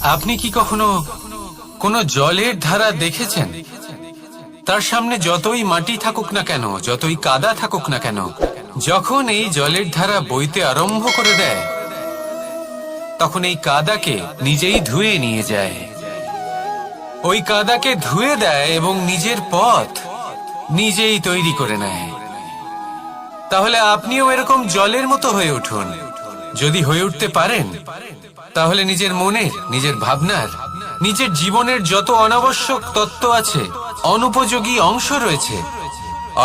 আপনি কি কখনো কোনো জলের ধারা দেখেছেন? তার সামনে যতই মাটি থাকুক না কেন, যতই কাদা থাকুক না কেন, যখন এই জলের ধারা বইতে আরম্ভ করে দেয়, তখন এই কাদাকে নিজেই ধুয়ে নিয়ে যায়। ওই কাদাকে ধুয়ে দেয় এবং নিজের পথ নিজেই তৈরি করে নেয়। তাহলে আপনিও এরকম জলের মতো হয়ে উঠুন। যদি হয়ে উঠতে পারেন, তাহলে নিজের মনের, নিজের ভাবনার, নিজের জীবনের যত অনাবশ্যক তত্ত্ব আছে, অনুপযোগী অংশ রয়েছে,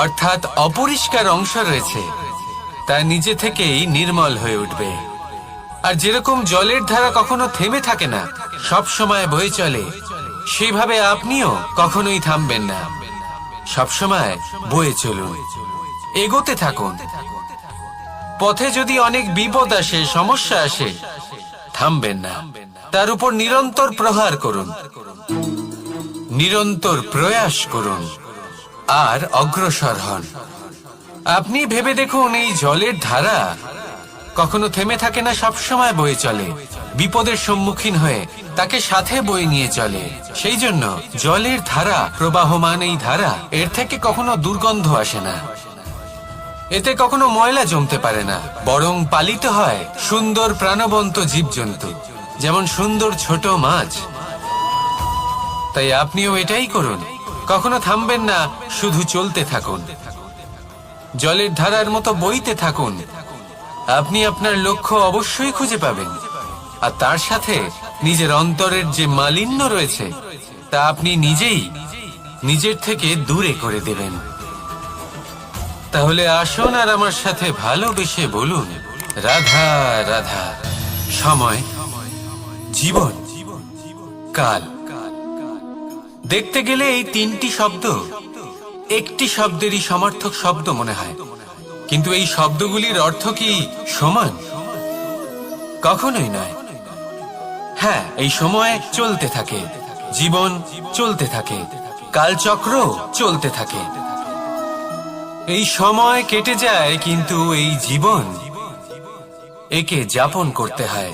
অর্থাৎ অপরিষ্কার অংশ রয়েছে, তা নিজে থেকেই নির্মল হয়ে উঠবে। আর যেরকম জলের ধারা কখনো থেমে থাকে না, সব সময় বয়ে চলে, সেইভাবে আপনিও কখনোই থামবেন না। সবসময় বয়ে চলুন, এগোতে থাকুন। পথে যদি অনেক বিপদ আসে, সমস্যা আসে, থামবেন না, তার উপর নিরন্তর প্রহার করুন, নিরন্তর প্রয়াস করুন আর অগ্রসর হন। আপনি ভেবে দেখুন, এই জলের ধারা কখনো থেমে থাকে না, সবসময় বয়ে চলে, বিপদের সম্মুখীন হয়ে তাকে সাথে বয়ে নিয়ে চলে। সেই জন্য জলের ধারা, প্রবাহমান এই ধারা, এর থেকে কখনো দুর্গন্ধ আসে না, এতে কখনো ময়লা জমতে পারে না, বরং পালিত হয় সুন্দর প্রাণবন্ত জীবজন্তু, যেমন সুন্দর ছোট মাছ। তাই আপনিও এটাই করুন, কখনো থামবেন না, শুধু চলতে থাকুন, জলের ধারার মতো বইতে থাকুন। আপনি আপনার লক্ষ্য অবশ্যই খুঁজে পাবেন, আর তার সাথে নিজের অন্তরের যে মালিন্য রয়েছে, তা আপনি নিজেই নিজের থেকে দূরে করে দেবেন। তাহলে আসুন আর আমার সাথে ভালোবেসে বলুন, রাধা রাধা। সময়, জীবন, কাল। দেখতে গেলে এই তিনটি শব্দ একটি শব্দেরই সমার্থক শব্দ মনে হয়, কিন্তু এই শব্দগুলির অর্থ কি সমান? কখনোই নয়। হ্যাঁ, এই সময় চলতে থাকে, জীবন চলতে থাকে, কালচক্র চলতে থাকে। এই সময় কেটে যায়, কিন্তু এই জীবন, একে যাপন করতে হয়।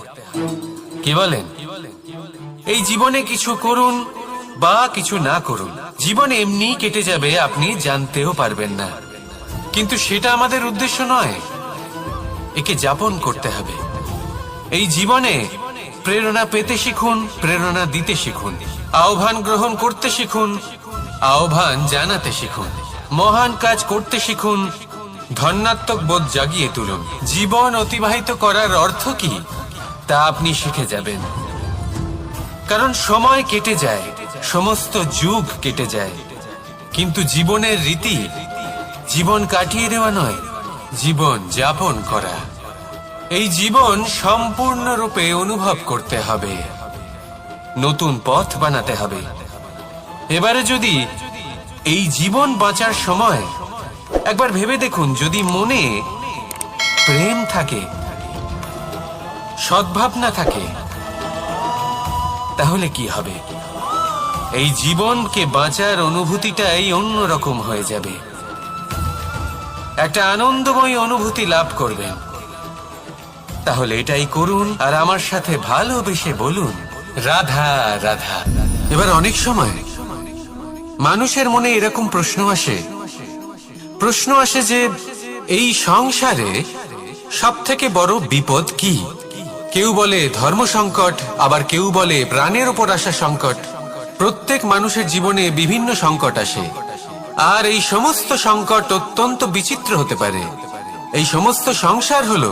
কি বলেন? এই জীবনে কিছু করুন বা কিছু না করুন, জীবন এমনি কেটে যাবে, আপনি জানতেও পারবেন না। কিন্তু সেটা আমাদের উদ্দেশ্য নয়, একে যাপন করতে হবে। এই জীবনে প্রেরণা পেতে শিখুন, প্রেরণা দিতে শিখুন, আহ্বান গ্রহণ করতে শিখুন, আহ্বান জানাতে শিখুন, মহান কাজ করতে শিখুন, ধন্যাত্মক বোধ জাগিয়ে তুলুন। জীবন অতিবাহিত করার অর্থ কি, তা আপনি শিখে যাবেন। কারণ সময় কেটে যায়, সমস্ত যুগ কেটে যায়, কিন্তু জীবনের রীতি জীবন কাটিয়ে দেওয়া নয়, জীবন যাপন করা। এই জীবন সম্পূর্ণরূপে অনুভব করতে হবে, নতুন পথ বানাতে হবে। এবারে যদি এই জীবন বাঁচার সময় একবার ভেবে দেখুন, যদি মনে প্রেম থাকে, সদ্ভাবনা থাকে, তাহলে কি হবে? এই জীবনকে বাঁচার অনুভূতিটাই অন্যরকম হয়ে যাবে, একটা আনন্দময় অনুভূতি লাভ করবেন। তাহলে এটাই করুন আর আমার সাথে ভালোবেসে বলুন, রাধা রাধা। এবার অনেক সময় মানুষের মনে এরকম প্রশ্ন আসে যে এই সংসারে সব থেকে বড় বিপদ কি? কেউ বলে ধর্ম সংকট, আবার কেউ বলে প্রাণের উপর আসা সংকট। প্রত্যেক মানুষের জীবনে বিভিন্ন সংকট আসে, আর এই সমস্ত সংকট অত্যন্ত বিচিত্র হতে পারে। এই সমস্ত সংসার হলো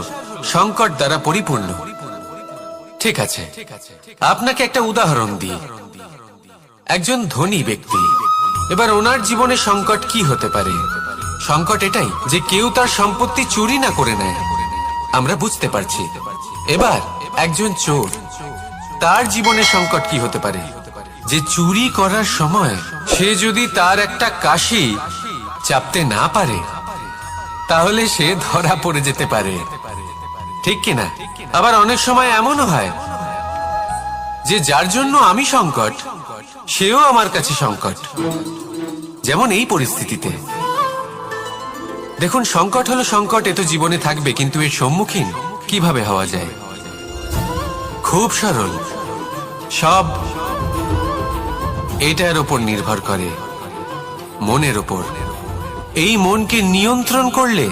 সংকট দ্বারা পরিপূর্ণ। ঠিক আছে, আপনাকে একটা উদাহরণ দিই। একজন ধনী ব্যক্তি, এবার ওনার জীবনে সংকট কি হতে পারে? সংকট এটাই যে কেউ তার সম্পত্তি চুরি না করে নেয়, আমরা বুঝতে পারছি। এবার একজন চোর, তার জীবনে সংকট কি হতে পারে? যে চুরি করার সময় সে যদি তার একটা কাশি চাপতে না পারে, তাহলে সে ধরা পড়ে যেতে পারে, ঠিক কিনা? আবার অনেক সময় এমনও হয় যে যার জন্য আমি সংকট, সেও আমার কাছে সংকট। যেমন এই পরিস্থিতিতে দেখুন, সংকট হলো সংকট, এ তো জীবনে থাকবে, কিন্তু এর সম্মুখীন কিভাবে হওয়া যায়? খুব সরল। সব এটার উপর নির্ভর করে, মনের উপর। এই মনকে নিয়ন্ত্রণ করলে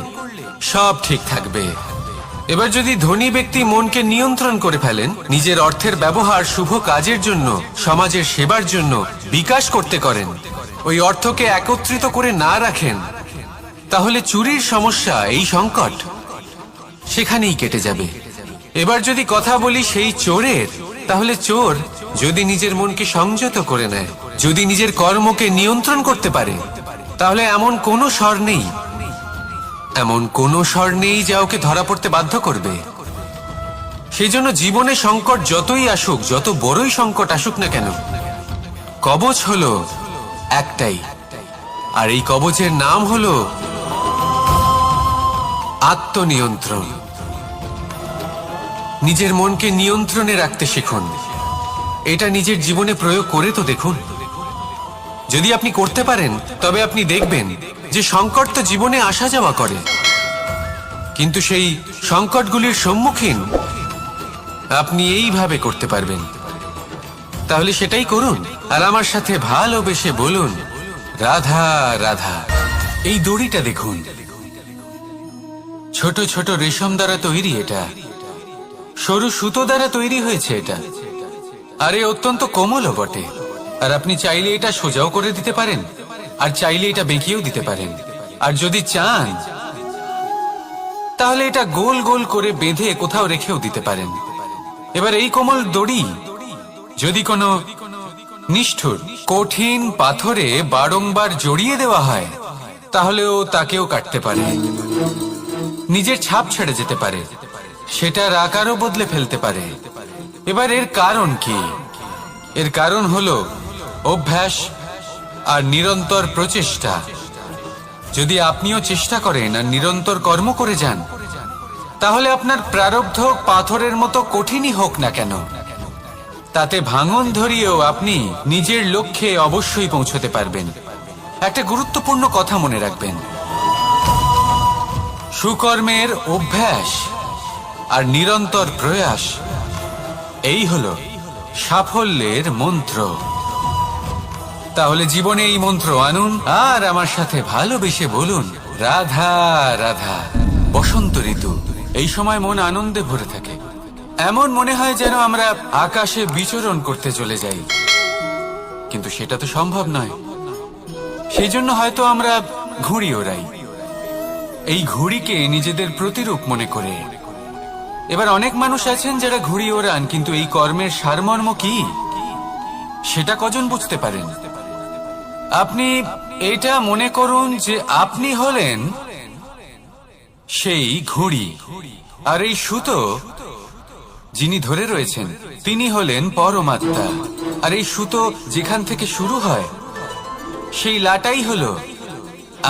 সব ঠিক থাকবে। এবার যদি ধনী ব্যক্তি মনকে নিয়ন্ত্রণ করে ফেলেন, নিজের অর্থের ব্যবহার শুভ কাজের জন্য, সমাজের সেবার জন্য বিকাশ করতে করেন, ওই অর্থকে একত্রিত করে না রাখেন, তাহলে চুরির সমস্যা, এই সংকট সেখানেই কেটে যাবে। এবার যদি কথা বলি সেই চোরের, তাহলে চোর যদি নিজের মনকে সংযত করে নেয়, যদি নিজের কর্মকে নিয়ন্ত্রণ করতে পারে, তাহলে এমন কোনো স্বর নেই, এমন কোনো স্বর নেই যা ওকে ধরা পড়তে বাধ্য করবে। সেই জন্য জীবনে সংকট যতই আসুক, যত বড়ই সংকট আসুক না কেন, কবচ হলো একটাই, আর এই কবচের নাম হলো আত্মনিয়ন্ত্রণ। নিজের মনকে নিয়ন্ত্রণে রাখতে শিখুন। এটা নিজের জীবনে প্রয়োগ করে তো দেখুন। যদি আপনি করতে পারেন, তবে আপনি দেখবেন যে সংকট তো জীবনে আসা যাওয়া করে, কিন্তু সেই সংকটগুলির সম্মুখীন আপনি এইভাবে করতে পারবেন। তাহলে সেটাই করুন, আর আমার সাথে ভালোবেসে বলুন, রাধা রাধা। এই দড়িটা দেখুন, ছোট ছোট রেশম দ্বারা তৈরি, এটা সরু সুতো দ্বারা তৈরি হয়েছে এটা, আর এ অত্যন্ত কোমলও বটে। আর আপনি চাইলে এটা সোজাও করে দিতে পারেন, আর চাইলে এটা বেঁকিয়েও দিতে পারেন, আর যদি চান তাহলে এটা গোল গোল করে বেঁধে কোথাও রেখেও দিতে পারেন। এবার এই কোমল দড়ি যদি কোনো নিষ্ঠুর কঠিন পাথরে বারংবার জড়িয়ে দেওয়া হয়, তাহলেও তাকেও কাটতে পারে, নিজের ছাপ ছেড়ে যেতে পারে, সেটার আকারও বদলে ফেলতে পারে। এবার এর কারণ কি? এর কারণ হলো অভ্যাস আর নিরন্তর প্রচেষ্টা। যদি আপনিও চেষ্টা করেন আর নিরন্তর কর্ম করে যান, তাহলে আপনার প্রারব্ধ পাথরের মতো কঠিনই হোক না কেন, তাতে ভাঙন ধরিয়েও আপনি নিজের লক্ষ্যে অবশ্যই পৌঁছতে পারবেন। একটা গুরুত্বপূর্ণ কথা মনে রাখবেন, সুকর্মের অভ্যাস আর নিরন্তর প্রয়াস, এই হলো সাফল্যের মন্ত্র। তাহলে জীবনে এই মন্ত্র আনুন, আর আমার সাথে ভালোবেসে বলুন, রাধা রাধা। বসন্ত ঋতু, এই সময় মন আনন্দে ভরে থাকে, এমন মনে হয় যেন আমরা আকাশে বিচরণ করতে চলে যাই, কিন্তু সেটা তো সম্ভব নয়। সেই জন্য হয়তো আমরা ঘুড়ি ওড়াই, এই ঘুড়িকে নিজেদের প্রতিরূপ মনে করে। এবার অনেক মানুষ আছেন যারা ঘুড়ি ওড়ান, কিন্তু এই কর্মের সারমর্ম কি সেটা কজন বুঝতে পারেন? আপনি এটা মনে করুন যে আপনি হলেন সেই ঘুড়ি, আর এই সুতো যিনি ধরে রয়েছেন তিনি হলেন পরমাত্মা, আর এই সুতো যেখান থেকে শুরু হয় সেই লাটাই হলো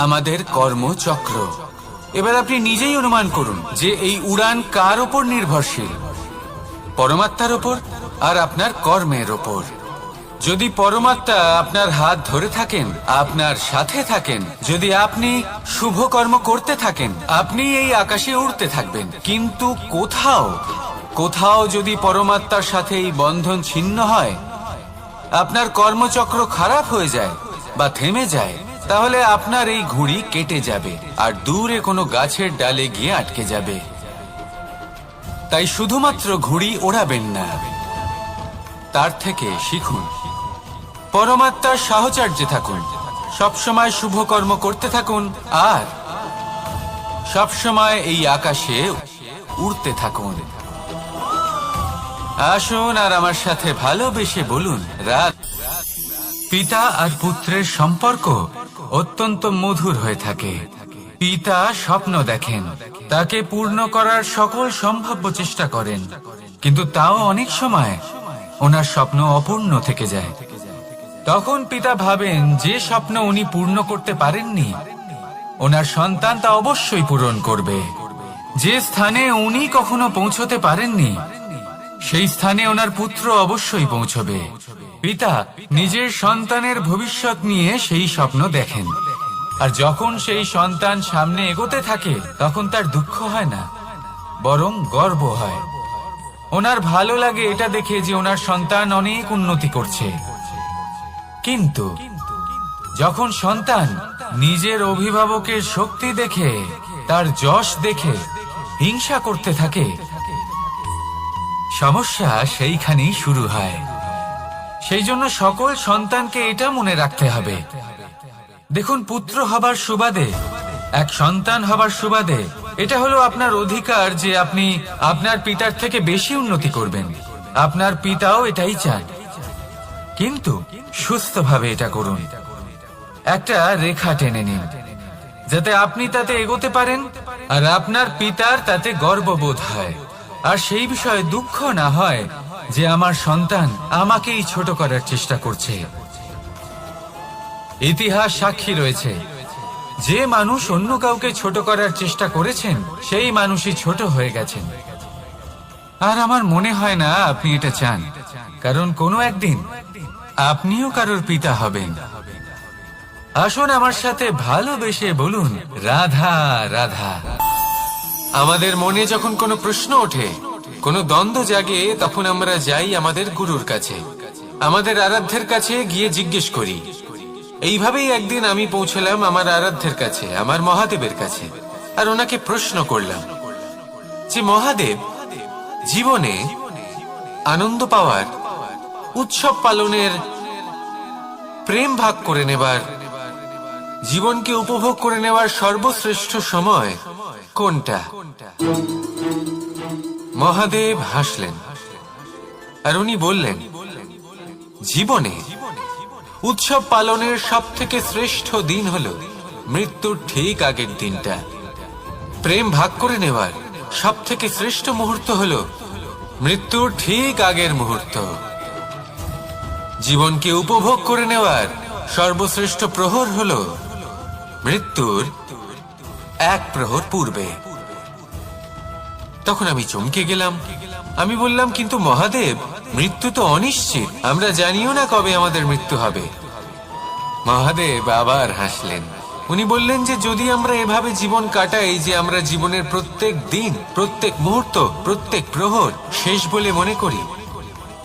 আমাদের কর্মচক্র। এবার আপনি নিজেই অনুমান করুন যে এই উড়ান কার ওপর নির্ভরশীল, পরমাত্মার ওপর আর আপনার কর্মের ওপর। যদি পরমাত্মা আপনার হাত ধরে থাকেন, আপনার সাথে থাকেন, যদি আপনি শুভ কর্ম করতে থাকেন, আপনি এই আকাশে উড়তে থাকবেন। কিন্তু কোথাও কোথাও যদি পরমাত্মার সাথে এই বন্ধন ছিন্ন হয়, আপনার কর্মচক্র খারাপ হয়ে যায় বা থেমে যায়, তাহলে আপনার এই ঘুড়ি কেটে যাবে আর দূরে কোনো গাছের ডালে গিয়ে আটকে যাবে। তাই শুধুমাত্র ঘুড়ি ওড়াবেন না, তার থেকে শিখুন, পরমাত্মার সাহচর্যে থাকুন, সবসময় শুভ কর্ম করতে থাকুন, আর সবসময় এই আকাশে উড়তে থাকুন। আসুন আর আমার সাথে ভালোবেসে বলুন, রাত। পিতা আর পুত্রের সম্পর্ক অত্যন্ত মধুর হয়ে থাকে। পিতা স্বপ্ন দেখেন, তাকে পূর্ণ করার সকল সম্ভাব্য চেষ্টা করেন, কিন্তু তাও অনেক সময় ওনার স্বপ্ন অপূর্ণ থেকে যায়। তখন পিতা ভাবেন যে স্বপ্ন উনি পূর্ণ করতে পারেননি, ওনার সন্তান তা অবশ্যই পূরণ করবে। যে স্থানে উনি কখনো পৌঁছতে পারেননি, সেই স্থানে ওনার পুত্র অবশ্যই পৌঁছবে। পিতা নিজের সন্তানের ভবিষ্যৎ নিয়ে সেই স্বপ্ন দেখেন, আর যখন সেই সন্তান সামনে এগোতে থাকে, তখন তার দুঃখ হয় না, বরং গর্ব হয়। ওনার ভালো লাগে এটা দেখে যে ওনার সন্তান অনেক উন্নতি করছে। কিন্তু যখন সন্তান নিজের অভিভাবকের শক্তি দেখে, তার যশ দেখে হিংসা করতে থাকে, সমস্যা সেইখানেই শুরু হয়। সেই জন্য সকল সন্তানকে এটা মনে রাখতে হবে, দেখুন, পুত্র হবার সুবাদে, এক সন্তান হবার সুবাদে এটা হলো আপনার অধিকার যে আপনি আপনার পিতার থেকে বেশি উন্নতি করবেন। আপনার পিতাও এটাই চান, কিন্তু সুস্থভাবে এটা করুন। একটা রেখা টেনে নিন যাতে আপনি তাতে এগোতে পারেন আর আপনার পিতার তাতে গর্ববোধ হয়, আর সেই বিষয়ে দুঃখ না হয় যে আমার সন্তান আমাকেই ছোট করার চেষ্টা করছে। ইতিহাস সাক্ষী রয়েছে, যে মানুষ অন্য কাউকে ছোট করার চেষ্টা করেছেন সেই মানুষই ছোট হয়ে গেছেন। আর আমার মনে হয় না আপনি এটা চান, কারণ কোনো একদিন আপনিও কারোর পিতা হবেন। আসুন আমার সাথে ভালোবেসে বলুন, রাধা রাধা। আমাদের মনে যখন কোনো প্রশ্ন ওঠে, কোনো দ্বন্দ্ব জাগে, তখন আমরা যাই আমাদের গুরুর কাছে, আমাদের আরাধ্যের কাছে গিয়ে জিজ্ঞেস করি। এইভাবেই একদিন আমি পৌঁছলাম আমার আরাধ্যের কাছে, আমার মহাদেবের কাছে, আর ওনাকে প্রশ্ন করলাম যে মহাদেব, জীবনে আনন্দ পাওয়ার, উৎসব পালনের, প্রেম ভাগ করে নেবার, জীবনকে উপভোগ করে নেওয়ার সর্বশ্রেষ্ঠ সময় কোনটা? মহাদেব হাসলেন আর উনি বললেন, জীবনে উৎসব পালনের সব থেকে শ্রেষ্ঠ দিন হলো মৃত্যুর ঠিক আগের দিনটা। প্রেম ভাগ করে নেওয়ার সব থেকে শ্রেষ্ঠ মুহূর্ত হলো মৃত্যুর ঠিক আগের মুহূর্ত। জীবনকে উপভোগ করে নেওয়ার সর্বশ্রেষ্ঠ প্রহর হলো মৃত্যুর এক প্রহর পূর্বে। তখন আমি চমকে গেলাম। আমি বললাম, কিন্তু মহাদেব, মৃত্যু তো অনিশ্চিত, আমরা জানিও না কবে আমাদের মৃত্যু হবে। মহাদেব আবার হাসলেন। উনি বললেন যে যদি আমরা এভাবে জীবন কাটাই যে আমরা জীবনের প্রত্যেক দিন, প্রত্যেক মুহূর্ত, প্রত্যেক প্রহর শেষ বলে মনে করি,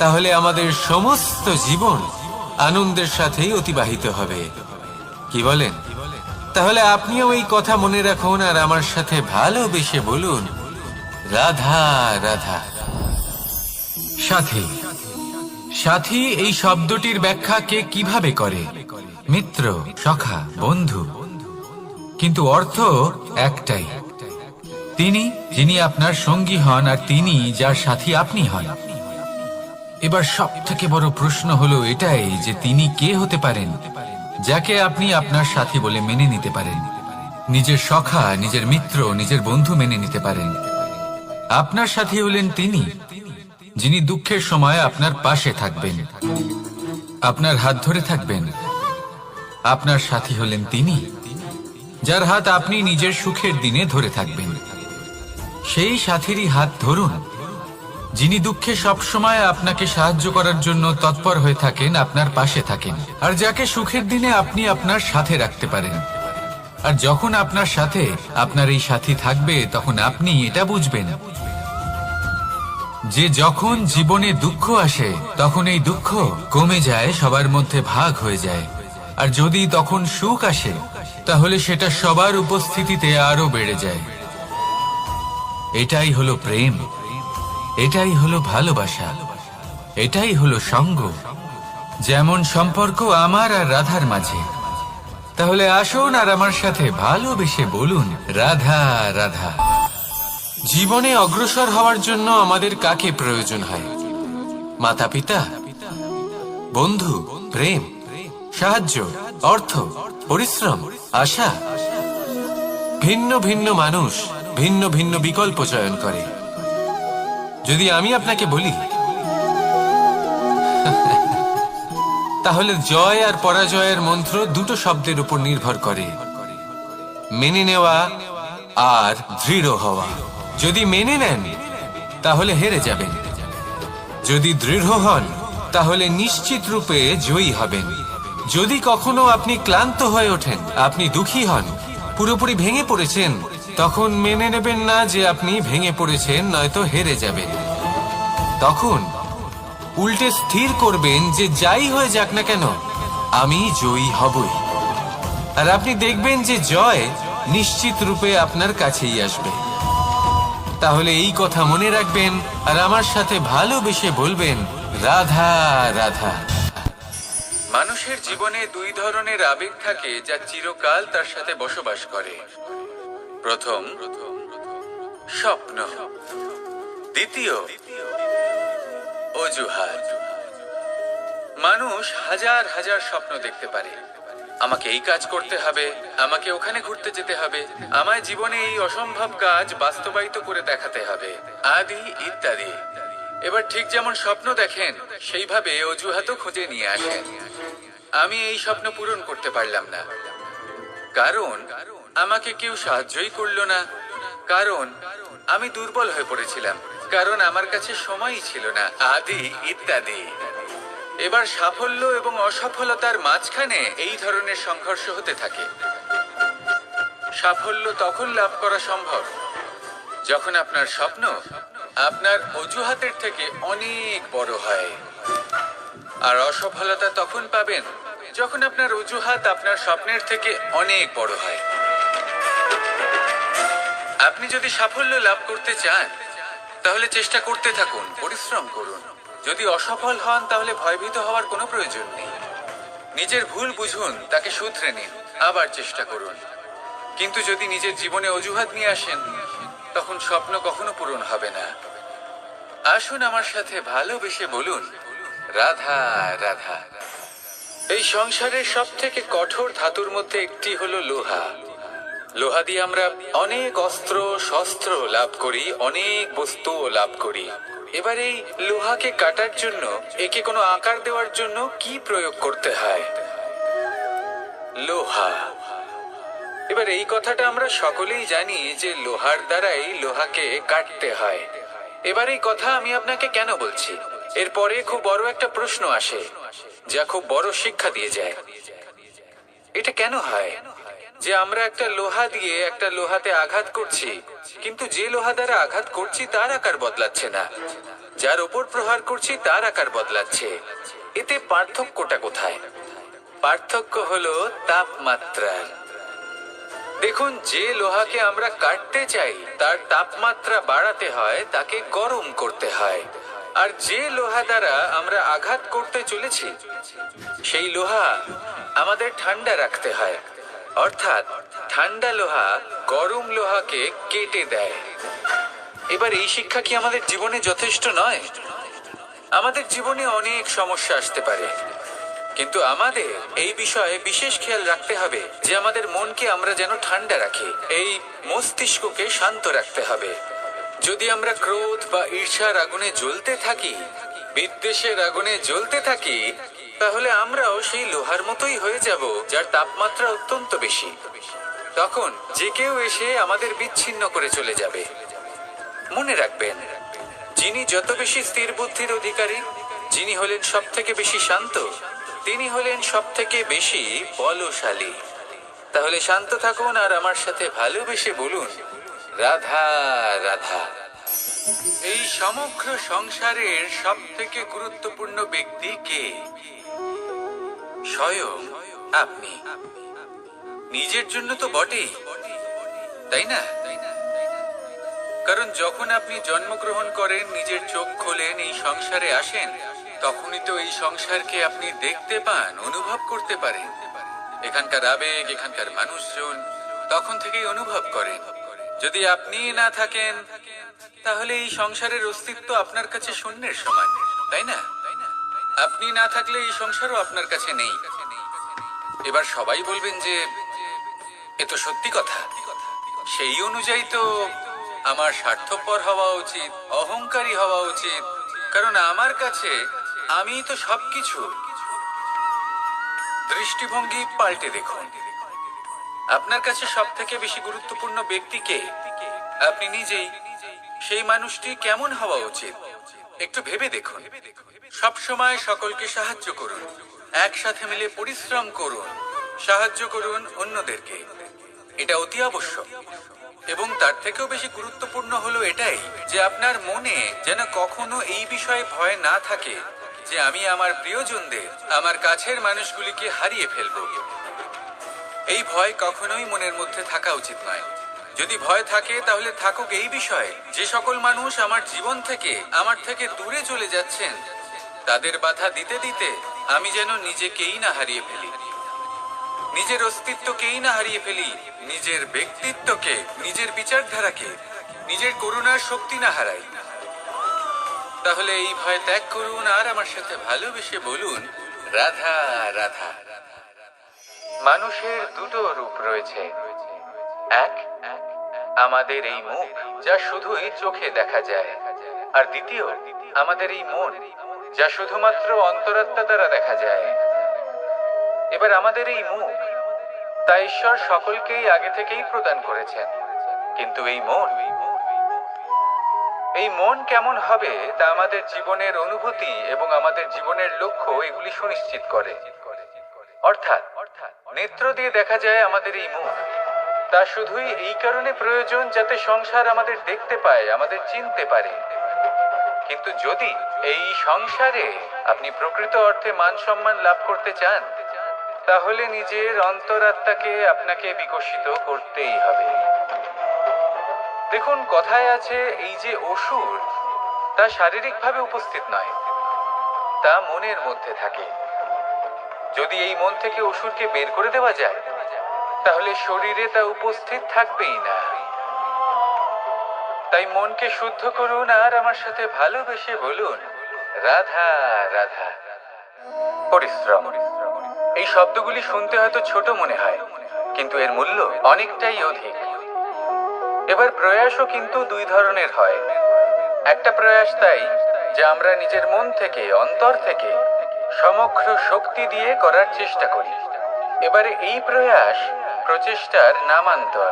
তাহলে আমাদের সমস্ত জীবন আনন্দের সাথেই অতিবাহিত হবে। কি বলেন? তাহলে আপনিও এই কথা মনে রাখুন আর আমার সাথে ভালোবেসে বলুন, রাধা রাধা। সাথী, সাথী এই শব্দটির ব্যাখ্যা কে কিভাবে করে? মিত্র, সখা, বন্ধু, কিন্তু অর্থ একটাই। তিনি যিনি আপনার সঙ্গী হন আর তিনি যার সাথী আপনি হন। এবার সব থেকে বড় প্রশ্ন হলো এটাই যে তিনি কে হতে পারেন যাকে আপনি আপনার সাথী বলে মেনে নিতে পারেন, নিজের সখা, নিজের মিত্র, নিজের বন্ধু মেনে নিতে পারেন। আপনার সাথী হলেন তিনি যিনি দুঃখের সময় আপনার পাশে থাকবেন, আপনার হাত ধরে থাকবেন। আপনার সাথী হলেন তিনি যার হাত আপনি নিজের সুখের দিনে ধরে থাকবেন। সেই সাথীরই হাত ধরুন যিনি দুঃখে সবসময় আপনাকে সাহায্য করার জন্য তৎপর হয়ে থাকেন, আপনার পাশে থাকেন, আর যাকে সুখের দিনে আপনি আপনার সাথে রাখতে পারেন। আর যখন আপনার সাথে আপনার এই সাথী থাকবে, তখন আপনি এটা বুঝবেন যে যখন জীবনে দুঃখ আসে তখন এই দুঃখ কমে যায়, সবার মধ্যে ভাগ হয়ে যায়। আর যদি তখন সুখ আসে তাহলে সেটা সবার উপস্থিতিতে আরো বেড়ে যায়। এটাই হলো প্রেম, এটাই হলো ভালোবাসা, এটাই হলো সঙ্গ, যেমন সম্পর্ক আমার আর রাধার মাঝে। তাহলে আসুন আর আমার সাথে ভালোবেসে বলুন, রাধা রাধা। জীবনে অগ্রসর হওয়ার জন্য আমাদের কাকে প্রয়োজন হয়? মাতা পিতা, বন্ধু, প্রেম, সাহায্য, অর্থ, পরিশ্রম, আশা। ভিন্ন ভিন্ন মানুষ ভিন্ন ভিন্ন বিকল্প চয়ন করে। যদি আমি আপনাকে বলি তাহলে জয় আর পরাজয়ের মন্ত্র দুটো শব্দের উপর নির্ভর করে, মেনে নেওয়া আর দৃঢ় হওয়া। যদি মেনে নেন তাহলে হেরে যাবেন, যদি দৃঢ় হন তাহলে নিশ্চিত রূপে জয়ী হবেন। যদি কখনো আপনি ক্লান্ত হয়ে ওঠেন, আপনি দুঃখী হন, পুরোপুরি ভেঙে পড়েছেন, তখন মেনে নেবেন না যে আপনি ভেঙে পড়েছেন, নয়তো হেরে যাবেন। তখন উল্টে স্থির করবেন যে যাই হয়ে যাক না কেন আমি জয়ী হবই। আর আপনি দেখবেন যে জয় নিশ্চিত রূপে আপনার কাছেই আসবে। তাহলে এই কথা মনে রাখবেন আর আমার সাথে ভালোবেসে বলবেন, রাধা রাধা। মানুষের জীবনে দুই ধরনের আবেগ থাকে যা চিরকাল তার সাথে বসবাস করে। প্রথম স্বপ্ন, দ্বিতীয় অজুহাত। মানুষ হাজার হাজার স্বপ্ন দেখতে পারে। আমাকে এই কাজ করতে হবে, আমাকে ওখানে ঘুরতে যেতে হবে, আমায় জীবনে এই অসম্ভব কাজ বাস্তবায়িত করে দেখাতে হবে, আদি ইত্যাদি। এবার ঠিক যেমন স্বপ্ন দেখেন সেইভাবে অজুহাতও খুঁজে নিয়ে আসেন। আমি এই স্বপ্ন পূরণ করতে পারলাম না, কারণ আমাকে কেউ সাহায্যই করলো না, কারণ আমি দুর্বল হয়ে পড়েছিলাম, কারণ আমার কাছে সময়ই ছিল না, আদি ইত্যাদি। এবার সাফল্য এবং অসফলতার মাঝখানে এই ধরনের সংঘর্ষ হতে থাকে। সাফল্য তখন লাভ করা সম্ভব যখন আপনার স্বপ্ন আপনার অজুহাতের থেকে অনেক বড় হয়, আর অসফলতা তখন পাবেন যখন আপনার অজুহাত আপনার স্বপ্নের থেকে অনেক বড় হয়। আপনি যদি সাফল্য লাভ করতে চান তাহলে চেষ্টা করতে থাকুন, পরিশ্রম করুন। যদি অসফল হন তাহলে ভয়ভীত হওয়ার কোনো প্রয়োজন নেই। নিজের ভুল বুঝুন, তাকে শুধরে নিন, আবার চেষ্টা করুন। কিন্তু যদি নিজের জীবনে অজুহাত নিয়ে আসেন তখন স্বপ্ন কখনো পূরণ হবে না। আসুন আমার সাথে ভালোবেসে বলুন, রাধা রাধা। এই সংসারের সব থেকে কঠোর ধাতুর মধ্যে একটি হলো লোহা। লোহা দিয়ে আমরা অনেক অস্ত্র শস্ত্র লাভ করি, অনেক বস্তুও লাভ করি। এবার এই লোহাকে কাটার জন্য, একে কোনো আকার দেওয়ার জন্য কি প্রয়োগ করতে হয়? লোহা। এবার এই কথাটা আমরা সকলেই জানি যে লোহার দ্বারাই লোহাকে কাটতে হয়। এবার এই কথা আমি আপনাকে কেন বলছি? এরপরে খুব বড় একটা প্রশ্ন আসে যা খুব বড় শিক্ষা দিয়ে যায়। এটা কেন হয় যে আমরা একটা লোহা দিয়ে একটা লোহাতে আঘাত করছি, কিন্তু যে লোহা দ্বারা আঘাত করছি তার আকার বদলাচ্ছে না, যার উপর প্রহার করছি তার আকার বদলাচ্ছে? এতে পার্থক্যটা কোথায়? পার্থক্য হলো তাপমাত্রার। দেখুন, যে লোহাকে আমরা কাটতে চাই তার তাপমাত্রা বাড়াতে হয়, তাকে গরম করতে হয়। আর যে লোহা দ্বারা আমরা আঘাত করতে চলেছি সেই লোহা আমাদের ঠান্ডা রাখতে হয়। অর্থাৎ ঠান্ডা লোহা গরম লোহাকে কেটে দেয়। এবার এই শিক্ষা কি আমাদের জীবনে যথেষ্ট নয়? আমাদের জীবনে অনেক সমস্যা আসতে পারে, কিন্তু আমাদের এই বিষয়ে বিশেষ খেয়াল রাখতে হবে যে আমাদের মনকে আমরা যেন ঠান্ডা রাখি, এই মস্তিষ্ককে শান্ত রাখতে হবে। যদি আমরা ক্রোধ বা ঈর্ষার আগুনে জ্বলতে থাকি, বিদ্বেষের আগুনে জ্বলতে থাকি, তাহলে আমরাও সেই লোহার মতোই হয়ে যাব যার তাপমাত্রা অত্যন্ত বেশি। তখন যে কেউ এসে আমাদের বিচ্ছিন্ন করে চলে যাবে। মনে রাখবেন, যিনি যত বেশি স্থির বুদ্ধির অধিকারী, যিনি হলেন সব থেকে বেশি শান্ত, তিনি হলেন সব থেকে বেশি বলশালী। তাহলে শান্ত থাকুন আর আমার সাথে ভালোবেসে বলুন, রাধা রাধা। এই সমগ্র সংসারের সব থেকে গুরুত্বপূর্ণ ব্যক্তি কে? স্বয়ং আপনি। নিজের জন্য তো বটেই, তাই না? কারণ যখন আপনি জন্মগ্রহণ করেন, নিজের চোখ খোলেন, এই সংসারে আসেন, তখনই তো এই সংসারকে আপনি দেখতে পান, অনুভব করতে পারেন। এখানকার আবেগ, এখানকার মানুষজন তখন থেকেই অনুভব করেন। যদি আপনি না থাকেন তাহলে এই সংসারের অস্তিত্ব আপনার কাছে শূন্যের সমান, তাই না? আপনি না থাকলে এই সংসারও আপনার কাছে নেই। এবার সবাই বলবেন যে এ তো সত্যি কথা। সেই অনুযায়ী তো আমার স্বার্থপর হওয়া উচিত, অহংকারী হওয়া উচিত, কারণ আমার কাছে আমি তো সবকিছু। দৃষ্টিভঙ্গি পাল্টে দেখুন। আপনার কাছে সব থেকে বেশি গুরুত্বপূর্ণ ব্যক্তি কে? আপনি নিজেই। সেই মানুষটি কেমন হওয়া উচিত একটু ভেবে দেখুন। সব সময় সকলকে সাহায্য করুন, একসাথে মিলে পরিশ্রম করুন, সাহায্য করুন অন্যদেরকে। এটা অতি আবশ্যক। এবং তার থেকেও বেশি গুরুত্বপূর্ণ হলো এটাই যে আপনার মনে যেন কখনো এই বিষয়ে ভয় না থাকে যে আমি আমার প্রিয়জনদের, আমার কাছের মানুষগুলিকে হারিয়ে ফেলবো। এই ভয় কখনোই মনের মধ্যে থাকা উচিত নয়। যদি ভয় থাকে তাহলে থাকুক এই বিষয়ে যে সকল মানুষ আমার জীবন থেকে, আমার থেকে দূরে চলে যাচ্ছেন, তাদের বাধা দিতে দিতে আমি যেন নিজেকেই না হারিয়ে ফেলি, নিজের অস্তিত্বকেই না হারিয়ে ফেলি, নিজের ব্যক্তিত্বকে, নিজের বিচারধারাকে, নিজের করুণার শক্তি না হারাই। তাহলে এই ভয় ত্যাগ করুন আর আমার সাথে ভালোবেসে বলুন, রাধা রাধা। মানুষের দুটো রূপ রয়েছে। এক, আমাদের এই মুখ যা শুধুই চোখে দেখা যায়, আর দ্বিতীয়, আমাদের এই মন যা শুধুমাত্র অন্তরাত্মা দ্বারা দেখা যায়। এবার আমাদের এই মুখ তা ঈশ্বর সকলকেই আগে থেকেই প্রদান করেছেন, কিন্তু এই মন কেমন হবে তা আমাদের জীবনের অনুভূতি এবং আমাদের জীবনের লক্ষ্য এগুলি সুনিশ্চিত করে। অর্থাৎ নেত্র দিয়ে দেখা যায় আমাদের এই মুখ, তা শুধুই এই কারণে প্রয়োজন যাতে সংসার আমাদের দেখতে পায়, আমাদের চিনতে পারে। কিন্তু যদি এই সংসারে আপনি প্রকৃত অর্থে মান সম্মান লাভ করতে চান, তাহলে নিজের অন্তরাত্মাকে আপনাকে বিকশিত করতেই হবে। দেখুন, কথায় আছে এই যে অসুর, তা শারীরিকভাবে উপস্থিত নয়, তা মনের মধ্যে থাকে। যদি এই মন থেকে অসুরকে বের করে দেওয়া যায়, তাহলে শরীরে তা উপস্থিত থাকবেই না। তাই মনকে শুদ্ধ করুন আর আমার সাথে ভালোবেসে বলুন, রাধা রাধা। পরিশ্রম, এই শব্দগুলি শুনতে হয়তো ছোট মনে হয়, কিন্তু এর মূল্য অনেকটাই অধিক। এবার প্রয়াসও কিন্তু দুই ধরনের হয়। একটা প্রয়াস তাই যা আমরা নিজের মন থেকে, অন্তর থেকে সমগ্র শক্তি দিয়ে করার চেষ্টা করি। এবারে এই প্রয়াস প্রচেষ্টার নামান্তর।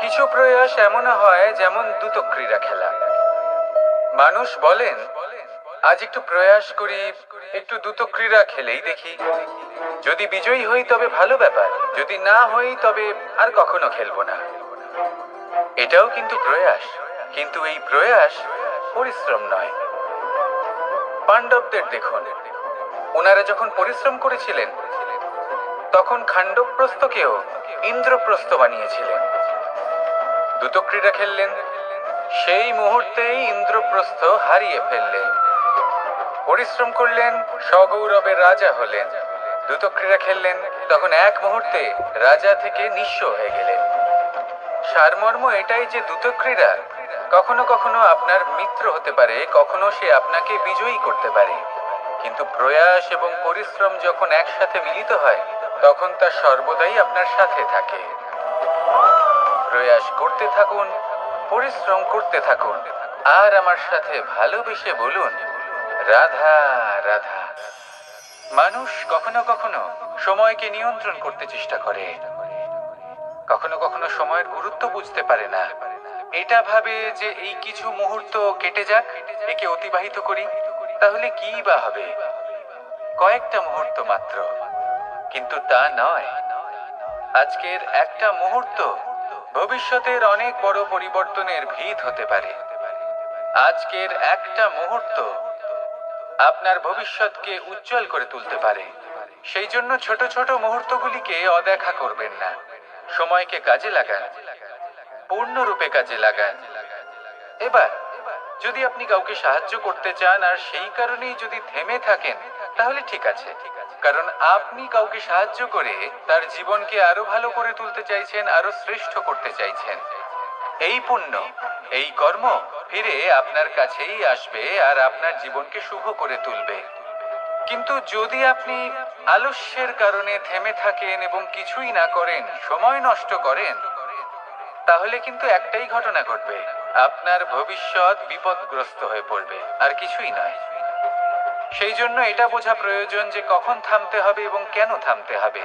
কিছু প্রয়াস এমন হয় যেমন দ্রুত ক্রীড়া খেলা। মানুষ বলেন, আজ একটু প্রয়াস করি, একটু দ্রুত ক্রীড়া খেলেই দেখি, যদি বিজয়ী হই তবে ভালো ব্যাপার, যদি না হই তবে আর কখনো খেলবো না। এটাও কিন্তু প্রয়াস, কিন্তু এই প্রয়াস পরিশ্রম নয়। পাণ্ডবদের দেখুন, ওনারা যখন পরিশ্রম করেছিলেন তখন খাণ্ডবপ্রস্থকেও ইন্দ্রপ্রস্থ বানিয়েছিলেন। দ্রুত ক্রীড়া খেললেন, সেই মুহূর্তেই ইন্দ্রপ্রস্থ হারিয়ে ফেললেন। পরিশ্রম করলেন, সগৌরবের রাজা হলেন। দ্রুত ক্রীড়া খেললেন, তখন এক মুহূর্তে রাজা থেকে নিঃস্ব হয়ে গেলেন। সারমর্ম এটাই যে দ্রুত ক্রীড়া কখনো কখনো আপনার মিত্র হতে পারে, কখনো সে আপনাকে বিজয়ী করতে পারে, কিন্তু প্রয়াস এবং পরিশ্রম যখন একসাথে মিলিত হয় তখন তা সর্বদাই আপনার সাথে থাকে। প্রয়াস করতে থাকুন, পরিশ্রম করতে থাকুন, আর আমার সাথে ভালোবেসে বলুন, রাধা রাধা। মানুষ কখনো কখনো সময়কে নিয়ন্ত্রণ করতে চেষ্টা করে, কখনো কখনো সময়ের গুরুত্ব বুঝতে পারে না। এটা ভাবে যে এই কিছু মুহূর্ত কেটে যাক, একে অতিবাহিত করি, তাহলে কি বা হবে, কয়েকটা মুহূর্ত মাত্র। কিন্তু তা নয়। আজকের একটা মুহূর্ত ভবিষ্যতের অনেক বড় পরিবর্তনের ভিত হতে পারে। আজকের একটা মুহূর্ত আপনার ভবিষ্যৎকে উজ্জ্বল করে তুলতে পারে। সেই জন্য ছোট ছোট মুহূর্তগুলিকে অদেখা করবেন না। সময়কে কাজে লাগান, পূর্ণরূপে কাজে লাগান। এবার যদি আপনি কাউকে সাহায্য করতে চান আর সেই কারণেই যদি থেমে থাকেন, তাহলে ঠিক আছে, কারণ আপনি কাউকে সাহায্য করে তার জীবনকে আরো ভালো করে তুলতে চাইছেন, আরো শ্রেষ্ঠ করতে চাইছেন। এই পুণ্য, এই কর্ম ফিরে আপনার কাছেই আসবে আর আপনার জীবনকে শুভ করে তুলবে। কিন্তু যদি আপনি আলস্যের কারণে থেমে থাকেন এবং কিছুই না করেন, সময় নষ্ট করেন, তাহলে কিন্তু একটাই ঘটনা ঘটবে, আপনার ভবিষ্যৎ বিপদগ্রস্ত হয়ে পড়বে, আর কিছুই নয়। সেই জন্য এটা বোঝা প্রয়োজন যে কখন থামতে হবে এবং কেন থামতে হবে।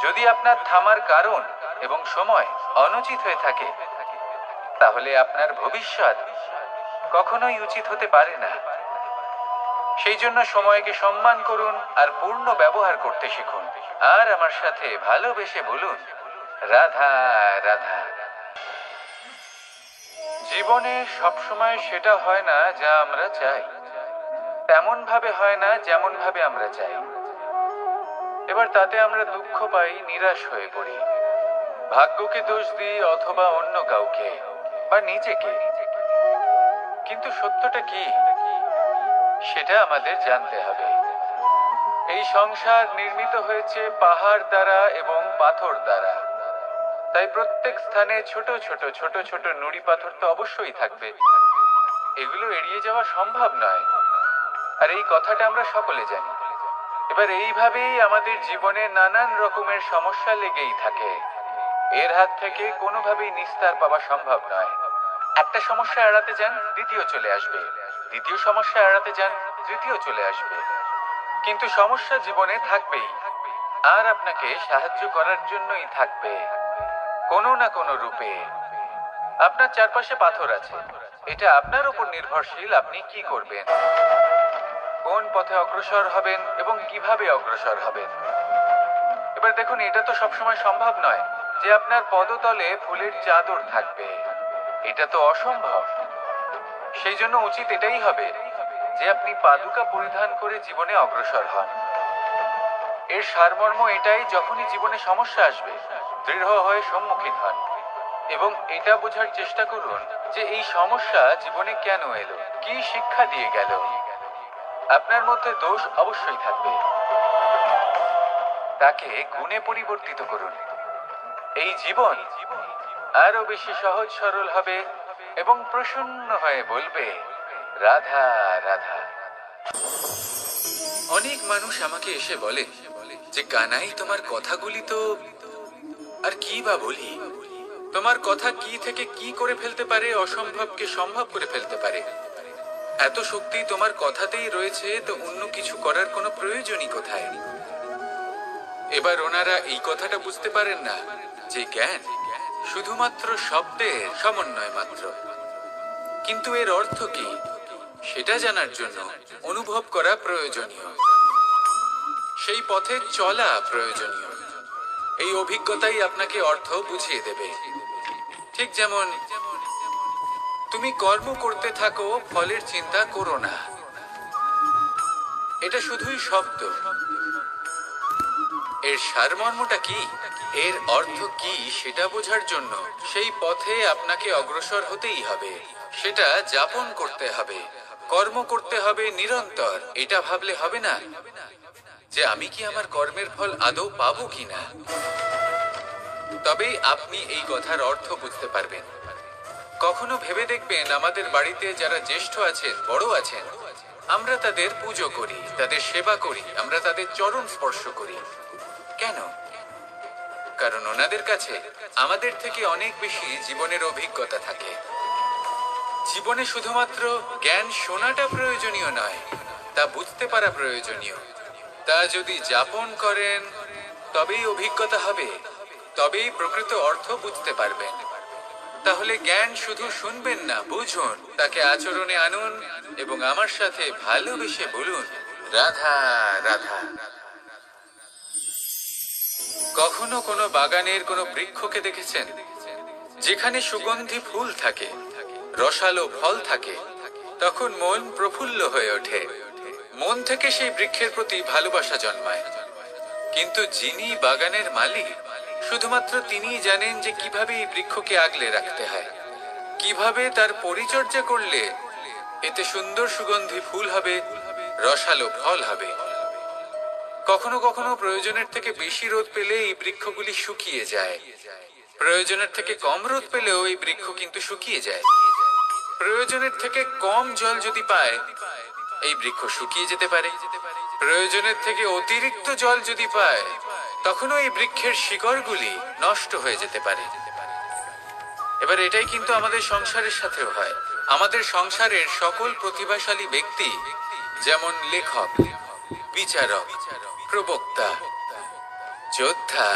যদি আপনার থামার কারণ এবং সময় অনুচিত হয়ে থাকে, তাহলে আপনার ভবিষ্যৎ কখনোই উচিত হতে পারে না। সেই জন্য সময়কে সম্মান করুন আর পূর্ণ ব্যবহার করতে শিখুন। আর আমার সাথে ভালোবেসে বলুন, রাধা রাধা। জীবনে সবসময় সেটা হয় না যা আমরা চাই, তেমন ভাবে হয় না যেমন ভাবে আমরা চাই। এবার তাতে আমরা দুঃখ পাই, নিরাশ হয়ে পড়ি, ভাগ্যকে দোষ দিই অথবা অন্য কাউকে বা নিজেকে। কিন্তু সত্যটা কি সেটা আমাদের জানতে হবে। এই সংসার নির্মিত হয়েছে পাহাড় দ্বারা এবং পাথর দ্বারা, তাই প্রত্যেক স্থানে ছোট ছোট ছোট ছোট নুড়ি পাথর তো অবশ্যই থাকবে। এগুলো এড়িয়ে যাওয়া সম্ভব নয়, আর এই কথাটা আমরা সকলে জানি। এবার এইভাবেই আমাদের জীবনে নানান রকমের সমস্যা লেগেই থাকে। এর হাত থেকে কোনোভাবেই নিস্তার পাওয়া সম্ভব নয়। একটা সমস্যা এড়াতে যান, দ্বিতীয় চলে আসবে, দ্বিতীয় সমস্যা এড়াতে যান, তৃতীয় চলে আসবে। কিন্তু সমস্যা জীবনে থাকবেই, আর আপনাকে সাহায্য করার জন্যই থাকবে কোনো না কোনো রূপে। আপনার চারপাশে পাথর আছে, এটা আপনার উপর নির্ভরশীল আপনি কি করবেন, কোন পথে অগ্রসর হবেন এবং কিভাবে অগ্রসর হবেন। এবার দেখুন, এটা তো সবসময় সম্ভব নয় যে আপনার পদতলে ফুলের চাদর থাকবে, এটা তো অসম্ভব। সেই জন্য উচিত এটাই হবে যে আপনি পাদুকা পরিধান করে জীবনে অগ্রসর হন। এর সারমর্ম এটাই, যখনই জীবনে সমস্যা আসবে দৃঢ় হয়ে সম্মুখীন হন এবং এটা বোঝার চেষ্টা করুন যে এই সমস্যা জীবনে কেন এলো, কি শিক্ষা দিয়ে গেল। আপনার মধ্যে দোষ অবশ্যই থাকবে, তাকে গুণে পরিবর্তিত করুন। এই জীবন আরো বেশি সহজ সরল হবে এবং প্রসন্ন হয়ে বলবে, রাধা রাধা। অনেক মানুষ আমাকে এসে বলে যে কানাই, তোমার কথাগুলি তো আর কি বা বলি, তোমার কথা কি থেকে কি করে ফেলতে পারে, অসম্ভবকে সম্ভব করে ফেলতে পারে। এত শক্তি তোমার কথাতেই রয়েছে, তো অন্য কিছু করার কোনো প্রয়োজনই কোথায়? এবার ওনারা এই কথাটা বুঝতে পারেন না যে জ্ঞান শুধুমাত্র শব্দের সমন্বয় মাত্র। কিন্তু এর অর্থ কি সেটা জানার জন্য অনুভব করা প্রয়োজনীয়, সেই পথে চলা প্রয়োজনীয়। এই অভিজ্ঞতাই আপনাকে অর্থ বুঝিয়ে দেবে। ঠিক যেমন তুমি কর্ম করতে থাকো, ফলের চিন্তা করো না, এটা শুধুই শব্দ। এর সারমর্মটা কি, এর অর্থ কি সেটা বোঝার জন্য সেই পথে আপনাকে অগ্রসর হতেই হবে, সেটা যাপন করতে হবে, কর্ম করতে হবে নিরন্তর। এটা ভাবলে হবে না যে আমি কি আমার কর্মের ফল আদৌ পাবো কিনা, তবেই আপনি এই কথার অর্থ বুঝতে পারবেন। কখনো ভেবে দেখবেন, আমাদের বাড়িতে যারা জ্যেষ্ঠ আছেন, বড় আছেন, আমরা তাদের পুজো করি, তাদের সেবা করি, আমরা তাদের চরণ স্পর্শ করি। কেন? কারণ ওনাদের কাছে আমাদের থেকে অনেক বেশি জীবনের অভিজ্ঞতা থাকে। জীবনে শুধুমাত্র জ্ঞান শোনাটা প্রয়োজনীয় নয়, তা বুঝতে পারা প্রয়োজনীয়। তা যদি যাপন করেন তবেই অভিজ্ঞতা হবে, তবেই প্রকৃত অর্থ বুঝতে পারবেন। তাহলে জ্ঞান শুধু শুনবেন না, বুঝুন, তাকে আচরণে আনুন এবং আমার সাথে ভালোবেসে বলুন, রাধা রাধা। কখনো কোনো বাগানের কোনো বৃক্ষকে দেখেছেন যেখানে সুগন্ধি ফুল থাকে, রসালো ফল থাকে? তখন মন প্রফুল্ল হয়ে ওঠে, মন থেকে সেই বৃক্ষের প্রতি ভালোবাসা জন্মায়। কিন্তু যিনি বাগানের মালিক, শুধুমাত্র তিনিই জানেন যে কিভাবে এই বৃক্ষকে আগলে রাখতে হয়, কিভাবে তার পরিচর্যা করলে এতে সুন্দর সুগন্ধি ফুল হবে, রসালো ফল হবে। কখনো কখনো প্রয়োজনের থেকে বেশি রোদ পেলে এই বৃক্ষগুলি শুকিয়ে যায়, প্রয়োজনের থেকে কম রোদ পেলেও এই বৃক্ষ কিন্তু শুকিয়ে যায়। প্রয়োজনের থেকে কম জল যদি পায়, এই বৃক্ষ শুকিয়ে যেতে পারে। প্রয়োজনের থেকে অতিরিক্ত জল যদি পায়, তখনও এই বৃক্ষের শিকড়গুলি নষ্ট হয়ে যেতে পারে। এবার এটাই কিন্তু আমাদের সংসারের সাথেও হয়। আমাদের সংসারের সকল প্রতিভাশালী ব্যক্তি, যেমন লেখক, বিচারক, প্রবক্তা, যোদ্ধা,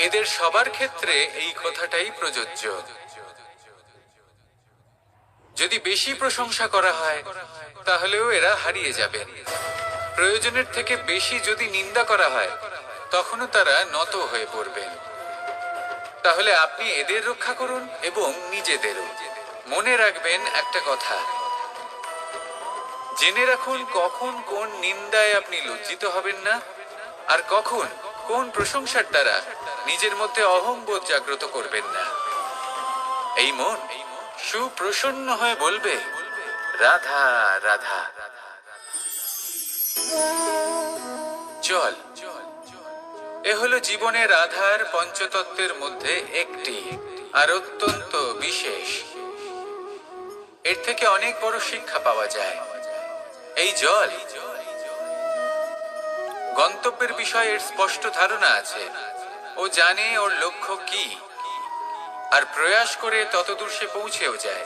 এদের সবার ক্ষেত্রে এই কথাটাই প্রযোজ্য। যদি বেশি প্রশংসা করা হয় তাহলেও এরা হারিয়ে যাবেন। প্রয়োজনের থেকে বেশি যদি নিন্দা করা হয়, তখনও তারা নত হয়ে পড়বেন। তাহলে আপনি এদের রক্ষা করুন এবং নিজেদেরও। মনে রাখবেন একটা কথা, জেনে রাখুন কখন কোন নিন্দায় আপনি লজ্জিত হবেন না, আর কখন কোন প্রশংসার দ্বারা নিজের মধ্যে অহংবোধ জাগ্রত করবেন না। এই মন সুপ্রসন্ন হয়ে বলবে, রাধা রাধা। জল এ হলো জীবনের আধার পঞ্চতত্ত্বের মধ্যে একটি, আর অত্যন্ত বিশেষ। এর থেকে অনেক বড় শিক্ষা পাওয়া যায়। এই জল গন্তব্যের বিষয়ে এর স্পষ্ট ধারণা আছে। ও জানে ওর লক্ষ্য কি, আর প্রয়াস করে ততদূর সে পৌঁছেও যায়।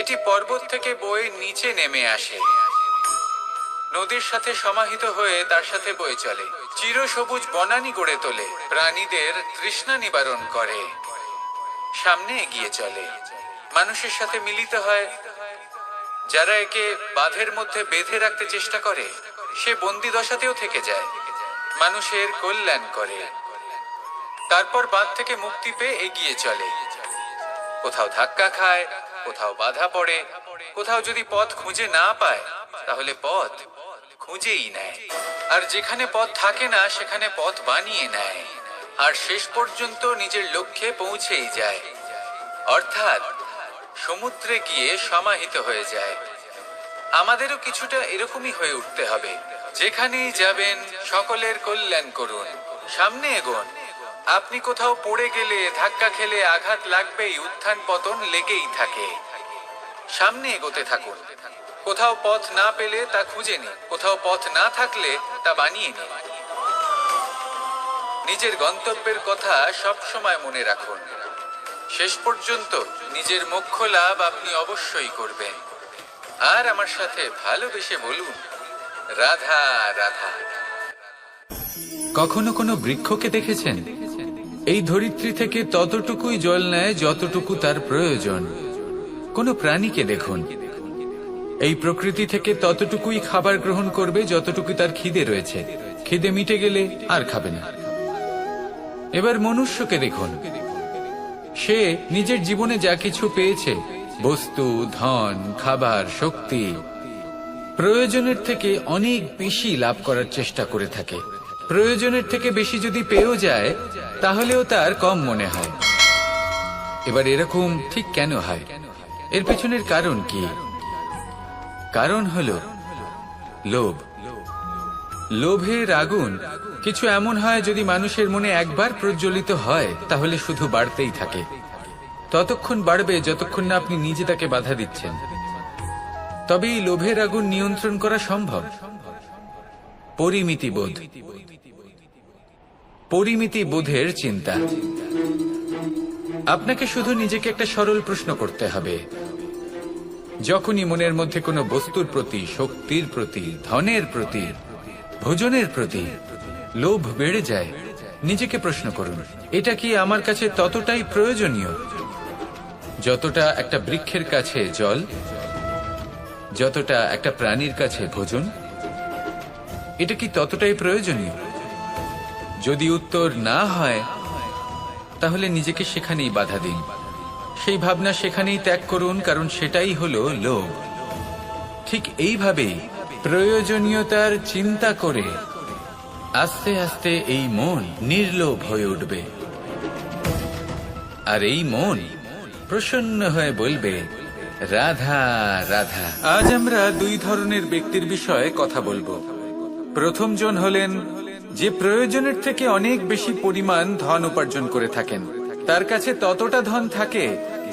এটি পর্বত থেকে বয়ে নিচে নেমে আসে, নদীর সাথে সমাহিত হয়ে তার সাথে বয়ে চলে, চিরসবুজ বনানী গড়ে তোলে, প্রাণীদের তৃষ্ণা নিবারণ করে, সামনে এগিয়ে চলে, মানুষের সাথে মিলিত হয়। যারা একে বাঁধের মধ্যে বেঁধে রাখতে চেষ্টা করে, সে বন্দি দশাতেও থেকে যায়, মানুষের কল্যাণ করে। তারপর বাঁধ থেকে মুক্তি পেয়ে এগিয়ে চলে, কোথাও ধাক্কা খায়, কোথাও বাধা পড়ে, কোথাও যদি পথ খুঁজে না পায় তাহলে পথ খুঁজেই নেয়, আর যেখানে পথ থাকে না সেখানে পথ বানিয়ে নেয়, আর শেষ পর্যন্ত নিজের লক্ষ্যে পৌঁছেই যায়, অর্থাৎ সমুদ্রে গিয়ে সমাহিত হয়ে যায়। আমাদেরও কিছুটা এরকমই হয়ে উঠতে হবে। যেখানেই যাবেন সকলের কল্যাণ করুন, সামনে এগোন। আপনি কোথাও পড়ে গেলে, ধাক্কা খেলে আঘাত লাগবেই, উত্থান পতন লেগেই থাকে। সামনে এগোতে থাকুন। কোথাও পথ না পেলে তা খুঁজে নিন, কোথাও পথ না থাকলে তা বানিয়ে নিন। নিজের গন্তব্যের কথা সব সময় মনে রাখুন। শেষ পর্যন্ত নিজের মোক্ষ লাভ আপনি অবশ্যই করবেন। আর আমার সাথে ভালোবেসে বলুন, রাধা রাধা। কখনো কোনো বৃক্ষকে দেখেছেন? এই ধরিত্রী থেকে ততটুকুই জল নেয় যতটুকু তার প্রয়োজন। কোনো প্রাণীকে দেখুন, এই প্রকৃতি থেকে ততটুকুই খাবার গ্রহণ করবে যতটুকু তার খিদে রয়েছে। খিদে মিটে গেলে আর খাবে না। এবার মনুষ্যকে দেখুন, সে নিজের জীবনে যা কিছু পেয়েছে, বস্তু, ধন, খাবার, শক্তি, প্রয়োজনের থেকে অনেক বেশি লাভ করার চেষ্টা করে থাকে। প্রয়োজনের থেকে বেশি যদি পেয়েও যায় তাহলেও তার কম মনে হয়। এবার এরকম ঠিক কেন হয়? এর পেছনের কারণ কি? কারণ হলো লোভ। লোভের আগুন কিছু এমন হয়, যদি মানুষের মনে একবার প্রজ্বলিত হয় তাহলে শুধু বাড়তেই থাকে। ততক্ষণ বাড়বে যতক্ষণ না আপনি নিজে তাকে বাধা দিচ্ছেন। তবে এই লোভের আগুন নিয়ন্ত্রণ করা সম্ভব। পরিমিতিবোধ, পরিমিতিবোধের চিন্তা। আপনাকে শুধু নিজেকে একটা সরল প্রশ্ন করতে হবে। যখনই মনের মধ্যে কোনো বস্তুর প্রতি, শক্তির প্রতি, ধনের প্রতি, ভোজনের প্রতি লোভ বেড়ে যায়, নিজেকে প্রশ্ন করুন, এটা কি আমার কাছে ততটাই প্রয়োজনীয় যতটা একটা বৃক্ষের কাছে জল, যতটা একটা প্রাণীর কাছে ভোজন? এটা কি ততটাই প্রয়োজনীয়? যদি উত্তর না হয় তাহলে নিজেকে সেখানেই বাধা দিন। সেই ভাবনা সেখানেই ত্যাগ করুন, কারণ সেটাই হলো লোভ। ঠিক এইভাবেই প্রয়োজনীয়তার চিন্তা করে আস্তে আস্তে এই মন নির্লোভ হয়ে উঠবে, আর এই মন প্রসন্ন হয়ে বলবে, রাধা রাধা। আজ আমরা দুই ধরনের ব্যক্তির বিষয়ে কথা বলবো। প্রথম জন হলেন যে প্রয়োজনের থেকে অনেক বেশি পরিমাণ ধন উপার্জন করে থাকেন। তার কাছে ততটা ধন থাকে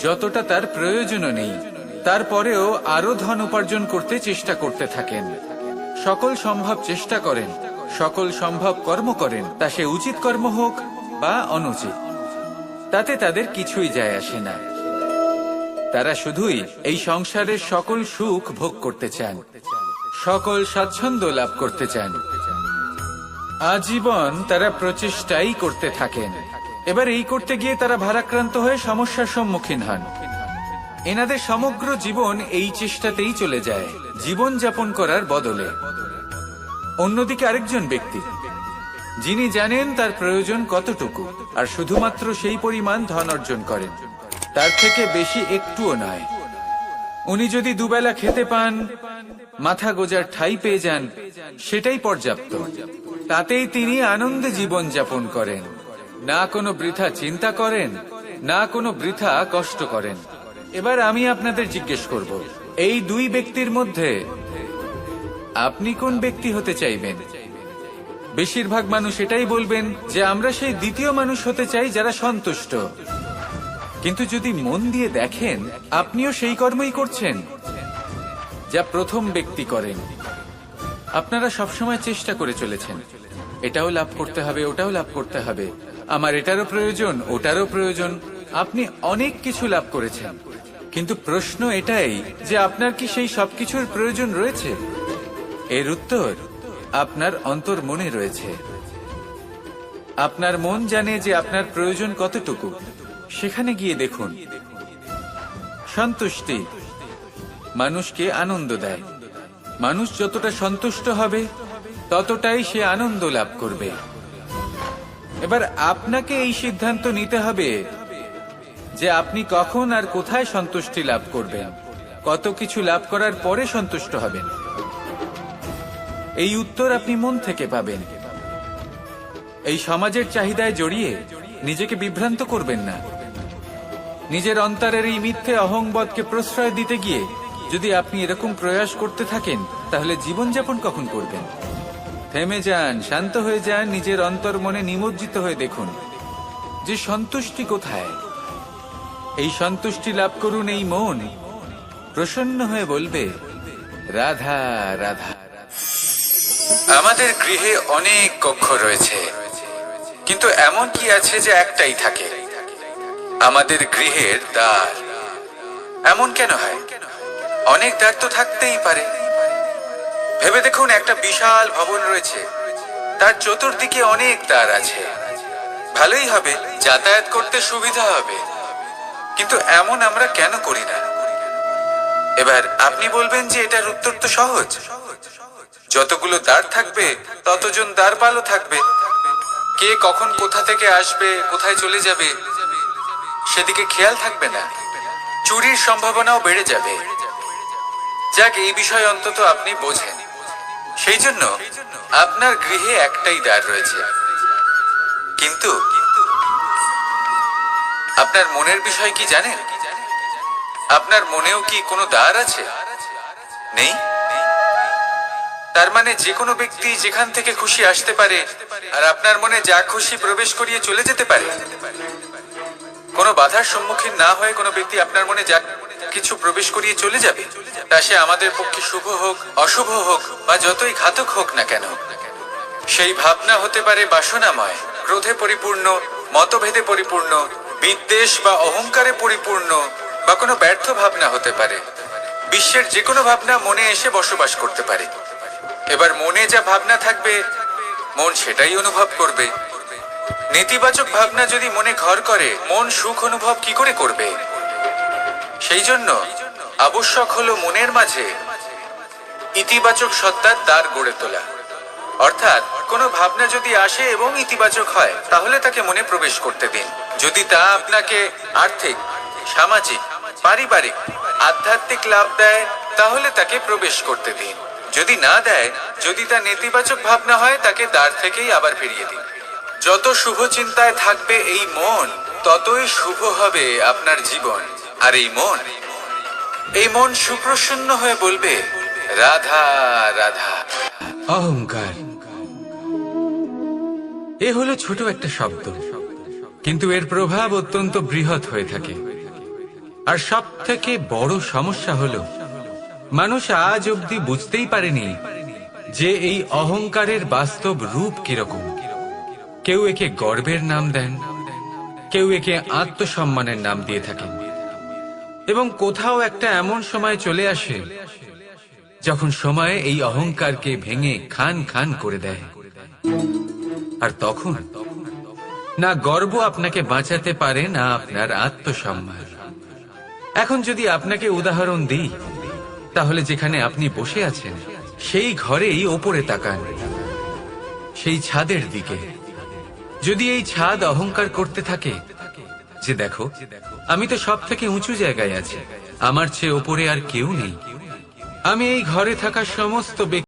যতটা তার প্রয়োজনও নেই, তারপরেও আরো ধন উপার্জন করতে চেষ্টা করতে থাকেন। সকল সম্ভব চেষ্টা করেন, সকল সম্ভব কর্ম করেন, তা সে উচিত কর্ম হোক বা অনুচিত, তাতে তাদের কিছুই যায় আসে না। তারা শুধুই এই সংসারের সকল সুখ ভোগ করতে চান, সকল স্বাচ্ছন্দ্য লাভ করতে চান। আজীবন তারা প্রচেষ্টাই করতে থাকেন। এবার এই করতে গিয়ে তারা ভারাক্রান্ত হয়ে সমস্যার সম্মুখীন হন। এনাদের সমগ্র জীবন এই চেষ্টাতেই চলে যায়, জীবন যাপন করার বদলে। অন্যদিকে আরেকজন ব্যক্তি, যিনি জানেন তার প্রয়োজন কতটুকু, আর শুধুমাত্র সেই পরিমাণ ধন অর্জন করেন। তার থেকে বেশি একটুও নয়। উনি যদি দুবেলা খেতে পান, মাথা গোজার ঠাঁই পেয়ে যান, সেটাই পর্যাপ্ত। তাতেই তিনি আনন্দে জীবন যাপন করেন, না কোনো বৃথা চিন্তা করেন, না কোনো বৃথা কষ্ট করেন। এবার আমি আপনাদের জিজ্ঞেস করব, এই দুই ব্যক্তির মধ্যে আপনি কোন ব্যক্তি হতে চাইবেন? বেশিরভাগ মানুষ এটাই বলবেন যে আমরা সেই দ্বিতীয় মানুষ হতে চাই যারা সন্তুষ্ট। কিন্তু যদি মন দিয়ে দেখেন, আপনিও সেই কর্মই করছেন যা প্রথম ব্যক্তি করেন। আপনারা সবসময় চেষ্টা করে চলেছেন, এটাও লাভ করতে হবে, ওটাও লাভ করতে হবে, আমার এটারও প্রয়োজন, ওটারও প্রয়োজন। আপনি অনেক কিছু লাভ করেছেন, কিন্তু প্রশ্ন এটাই যে আপনার কি সেই সবকিছুর প্রয়োজন রয়েছে? এর উত্তর আপনার অন্তর্মনে রয়েছে। আপনার মন জানে যে আপনার প্রয়োজন কতটুকু। সেখানে গিয়ে দেখুন। সন্তুষ্টি মানুষকে আনন্দ দেয়। মানুষ যতটা সন্তুষ্ট হবে, ততটাই সে আনন্দ লাভ করবে। এবার আপনাকে এই সিদ্ধান্ত নিতে হবে যে আপনি কখন আর কোথায় সন্তুষ্টি লাভ করবেন, কত কিছু লাভ করার পরে সন্তুষ্ট হবেন। এই উত্তর আপনি মন থেকে পাবেন। এই সমাজের চাহিদায় জড়িয়ে নিজেকে বিভ্রান্ত করবেন না। নিজের অন্তরের এই মিথ্যে অহংবোধকে প্রশ্রয় দিতে গিয়ে যদি আপনি এরকম প্রয়াস করতে থাকেন, তাহলে জীবনযাপন কখন করবেন? থেমে যান, শান্ত হয়ে যান, নিজের অন্তর মনে নিমজ্জিত হয়ে দেখুন যে সন্তুষ্টি কোথায়। এই সন্তুষ্টি লাভ করুন। এই মন প্রসন্ন হয়ে বলবে, রাধা রাধা। আমাদের গৃহে অনেক কক্ষ রয়েছে, কিন্তু এমন কি আছে যে একটাই থাকে? আমাদের গৃহের দ্বার। এমন কেন হয়? অনেক দ্বার তো থাকতেই পারে। ভেবে দেখুন, একটা বিশাল ভবন রয়েছে, তার চতুর্দিকে অনেক দ্বার আছে। ভালোই হবে, যাতায়াত করতে সুবিধা হবে, কিন্তু এমন আমরা কেন করি না? এবার আপনি বলবেন যে এটার উত্তর তো সহজ। যতগুলো দ্বার থাকবে, ততজন দ্বারপালও থাকবে। কে কখন কোথা থেকে আসবে, কোথায় চলে যাবে, সেদিকে খেয়াল থাকবে না। চুরির সম্ভাবনাও বেড়ে যাবে। যাক, এই বিষয় অন্তত আপনি বোঝেন। সেই জন্য আপনার গৃহে একটাই দ্বার রয়েছে। কিন্তু আপনার মনের বিষয় কি জানেন? আপনার মনেও কি কোনো দ্বার আছে? নেই। তার মানে যে কোনো ব্যক্তি যেখান থেকে খুশি আসতে পারে, আর আপনার মনে যা খুশি প্রবেশ করিয়ে চলে যেতে পারে। কোনো বাধার সম্মুখীন না হয়ে কোনো ব্যক্তি আপনার মনে যা কিছু প্রবেশ করিয়ে চলে যাবে, তা সে আমাদের পক্ষে শুভ হোক, অশুভ হোক, বা যতই ঘাতক হোক না কেন। সেই ভাবনা হতে পারে বাসনাময়, ক্রোধে পরিপূর্ণ, মতভেদে পরিপূর্ণ, বিদ্বেষ বা অহংকারে পরিপূর্ণ, বা কোনো ব্যর্থ ভাবনা হতে পারে। বিশ্বের যে কোনো ভাবনা মনে এসে বসবাস করতে পারে। এবার মনে যা ভাবনা থাকবে, মন সেটাই অনুভব করবে। নেতিবাচক ভাবনা যদি মনে ঘর করে, মন সুখ অনুভব কি করে করবে? সেই জন্য আবশ্যক হলো মনের মাঝে ইতিবাচক সত্তার দ্বার গড়ে তোলা। অর্থাৎ কোনো ভাবনা যদি আসে এবং ইতিবাচক হয়, তাহলে তাকে মনে প্রবেশ করতে দিন। যদি তা আপনাকে আর্থিক, সামাজিক, পারিবারিক, আধ্যাত্মিক লাভ দেয়, তাহলে তাকে প্রবেশ করতে দিন। যদি না দেয়, যদি তা নেতিবাচক ভাবনা হয়, তাকে দ্বার থেকেই আবার ফিরিয়ে দিন। যত শুভ চিন্তায় থাকবে এই মন, ততই শুভ হবে আপনার জীবন। আর এই মন সুপ্রসন্ন হয়ে বলবে, রাধা রাধা। অহংকার এ হলো ছোট একটা শব্দ, কিন্তু এর প্রভাব অত্যন্ত বৃহৎ হয়ে থাকে। আর সব থেকে বড় সমস্যা হলো, মানুষ আজ অবধি বুঝতেই পারেনি যে এই অহংকারের বাস্তব রূপ কিরকম। কেউ একে গর্বের নাম দেন, কেউ একে আত্মসম্মানের নাম দিয়ে থাকেন। এবং কোথাও একটা এমন সময় চলে আসে যখন সময় এই অহংকারকে ভেঙে খান খান করে দেয়। আর তখন না গর্ব আপনাকে বাঁচাতে পারে, না আপনার আত্মসম্মান। এখন যদি আপনাকে উদাহরণ দিই, তাহলে যেখানে আপনি বসে আছেন সেই ঘরেই ওপরে তাকান, সেই ছাদের দিকে। যদি এই ছাদ অহংকার করতে থাকে যে দেখো, আমি তো সব থেকে উঁচু জায়গায় আছি, আমার চেয়ে ওপরে আর কেউ নেই। আমি এই ঘরে থাকা সমস্ত ব্যক্তি